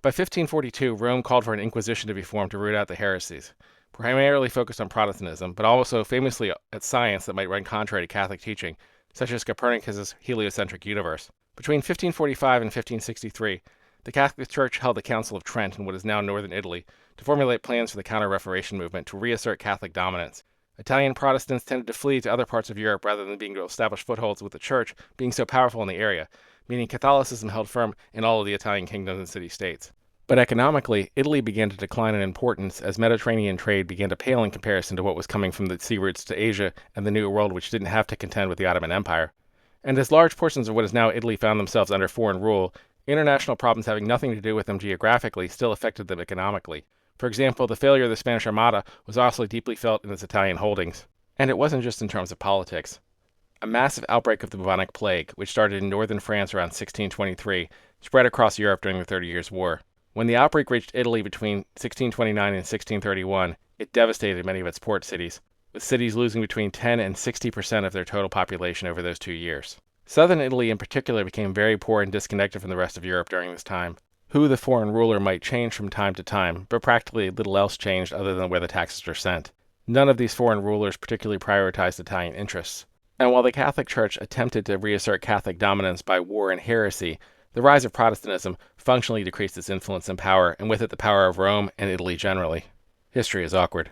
By 1542, Rome called for an inquisition to be formed to root out the heresies, primarily focused on Protestantism, but also famously at science that might run contrary to Catholic teaching, such as Copernicus's heliocentric universe. Between 1545 and 1563, the Catholic Church held the Council of Trent in what is now northern Italy to formulate plans for the Counter-Reformation movement to reassert Catholic dominance. Italian Protestants tended to flee to other parts of Europe rather than being able to establish footholds with the Church being so powerful in the area, meaning Catholicism held firm in all of the Italian kingdoms and city-states. But economically, Italy began to decline in importance as Mediterranean trade began to pale in comparison to what was coming from the sea routes to Asia and the New World, which didn't have to contend with the Ottoman Empire. And as large portions of what is now Italy found themselves under foreign rule, international problems having nothing to do with them geographically still affected them economically. For example, the failure of the Spanish Armada was also deeply felt in its Italian holdings. And it wasn't just in terms of politics. A massive outbreak of the bubonic plague, which started in northern France around 1623, spread across Europe during the 30 Years' War. When the outbreak reached Italy between 1629 and 1631, it devastated many of its port cities, with cities losing between 10 and 60% of their total population over those 2 years. Southern Italy in particular became very poor and disconnected from the rest of Europe during this time. Who the foreign ruler might change from time to time, but practically little else changed other than where the taxes were sent. None of these foreign rulers particularly prioritized Italian interests. And while the Catholic Church attempted to reassert Catholic dominance by war and heresy, the rise of Protestantism functionally decreased its influence and power, and with it the power of Rome and Italy generally. History is awkward.